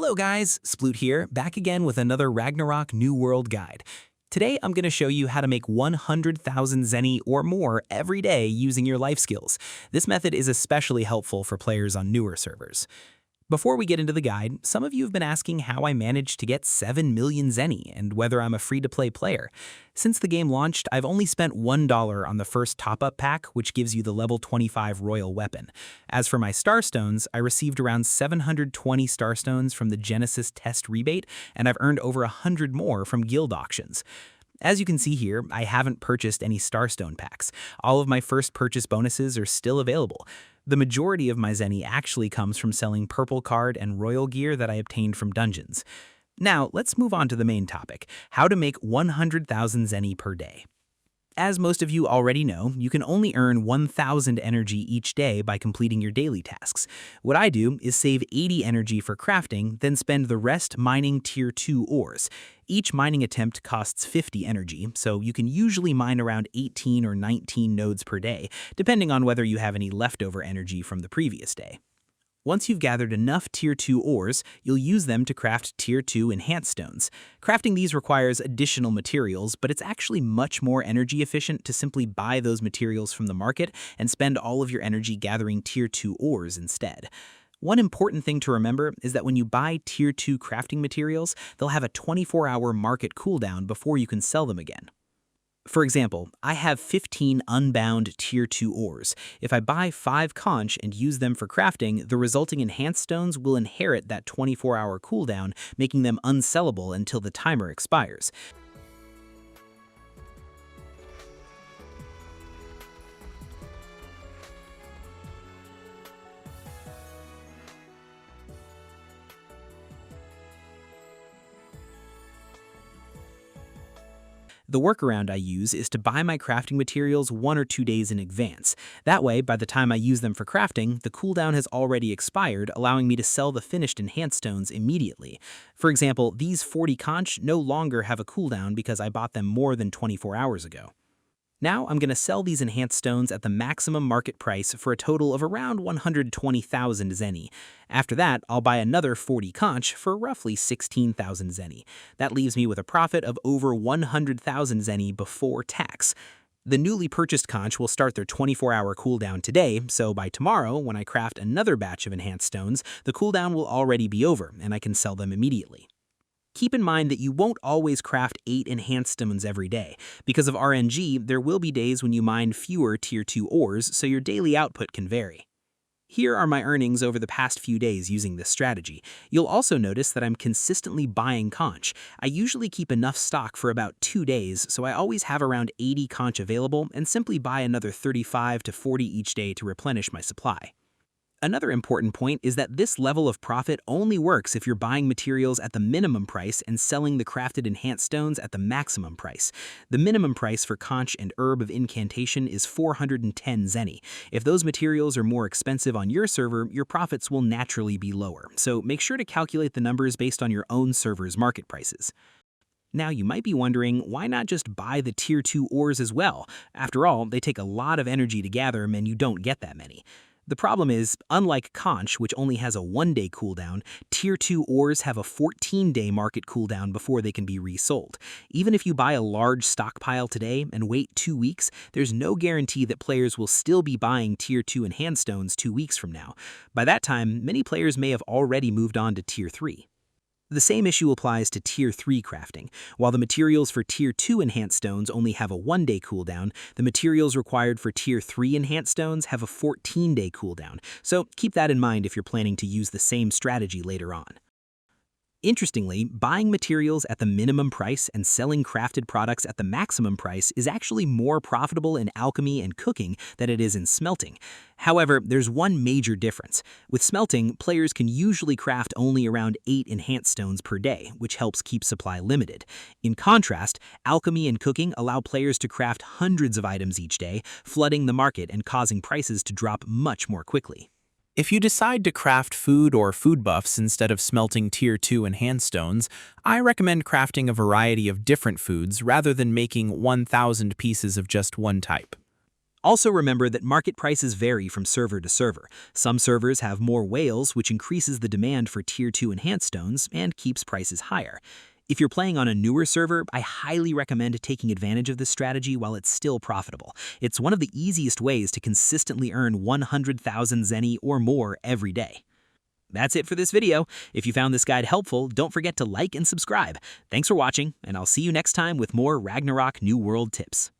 Hello guys, Sploot here, back again with another Ragnarok New World guide. Today I'm going to show you how to make 100,000 Zeny or more every day using your life skills. This method is especially helpful for players on newer servers. Before we get into the guide, some of you have been asking how I managed to get 7 million Zeny and whether I'm a free-to-play player. Since the game launched, I've only spent $1 on the first top-up pack, which gives you the level 25 royal weapon. As for my Starstones, I received around 720 Starstones from the Genesis test rebate, and I've earned over 100 more from guild auctions. As you can see here, I haven't purchased any Starstone packs. All of my first purchase bonuses are still available. The majority of my Zeny actually comes from selling purple card and royal gear that I obtained from dungeons. Now, let's move on to the main topic, how to make 100,000 Zeny per day. As most of you already know, you can only earn 1,000 energy each day by completing your daily tasks. What I do is save 80 energy for crafting, then spend the rest mining tier 2 ores. Each mining attempt costs 50 energy, so you can usually mine around 18 or 19 nodes per day, depending on whether you have any leftover energy from the previous day. Once you've gathered enough tier 2 ores, you'll use them to craft tier 2 enhanced stones. Crafting these requires additional materials, but it's actually much more energy efficient to simply buy those materials from the market and spend all of your energy gathering tier 2 ores instead. One important thing to remember is that when you buy tier 2 crafting materials, they'll have a 24-hour market cooldown before you can sell them again. For example, I have 15 unbound tier 2 ores. If I buy 5 conch and use them for crafting, the resulting enhanced stones will inherit that 24-hour cooldown, making them unsellable until the timer expires. The workaround I use is to buy my crafting materials 1 or 2 days in advance. That way, by the time I use them for crafting, the cooldown has already expired, allowing me to sell the finished enhanced stones immediately. For example, these 40 conch no longer have a cooldown because I bought them more than 24 hours ago. Now I'm going to sell these enhanced stones at the maximum market price for a total of around 120,000 Zeny. After that, I'll buy another 40 conch for roughly 16,000 Zeny. That leaves me with a profit of over 100,000 Zeny before tax. The newly purchased conch will start their 24-hour cooldown today, so by tomorrow, when I craft another batch of enhanced stones, the cooldown will already be over and I can sell them immediately. Keep in mind that you won't always craft 8 enhanced stones every day. Because of RNG, there will be days when you mine fewer tier 2 ores, so your daily output can vary. Here are my earnings over the past few days using this strategy. You'll also notice that I'm consistently buying conch. I usually keep enough stock for about 2 days, so I always have around 80 conch available and simply buy another 35 to 40 each day to replenish my supply. Another important point is that this level of profit only works if you're buying materials at the minimum price and selling the crafted enhanced stones at the maximum price. The minimum price for conch and herb of incantation is 410 Zeny. If those materials are more expensive on your server, your profits will naturally be lower, so make sure to calculate the numbers based on your own server's market prices. Now you might be wondering, why not just buy the tier 2 ores as well? After all, they take a lot of energy to gather and you don't get that many. The problem is, unlike conch, which only has a 1-day cooldown, tier 2 ores have a 14-day market cooldown before they can be resold. Even if you buy a large stockpile today and wait 2 weeks, there's no guarantee that players will still be buying tier 2 enhanced stones 2 weeks from now. By that time, many players may have already moved on to tier 3. The same issue applies to tier 3 crafting. While the materials for tier 2 enhanced stones only have a 1-day cooldown, the materials required for tier 3 enhanced stones have a 14-day cooldown, so keep that in mind if you're planning to use the same strategy later on. Interestingly, buying materials at the minimum price and selling crafted products at the maximum price is actually more profitable in alchemy and cooking than it is in smelting. However, there's one major difference. With smelting, players can usually craft only around 8 enhanced stones per day, which helps keep supply limited. In contrast, alchemy and cooking allow players to craft hundreds of items each day, flooding the market and causing prices to drop much more quickly. If you decide to craft food or food buffs instead of smelting tier 2 enhanced stones, I recommend crafting a variety of different foods rather than making 1,000 pieces of just one type. Also remember that market prices vary from server to server. Some servers have more whales, which increases the demand for Tier 2 enhanced stones and keeps prices higher. If you're playing on a newer server, I highly recommend taking advantage of this strategy while it's still profitable. It's one of the easiest ways to consistently earn 100,000 Zeny or more every day. That's it for this video. If you found this guide helpful, don't forget to like and subscribe. Thanks for watching, and I'll see you next time with more Ragnarok New World tips.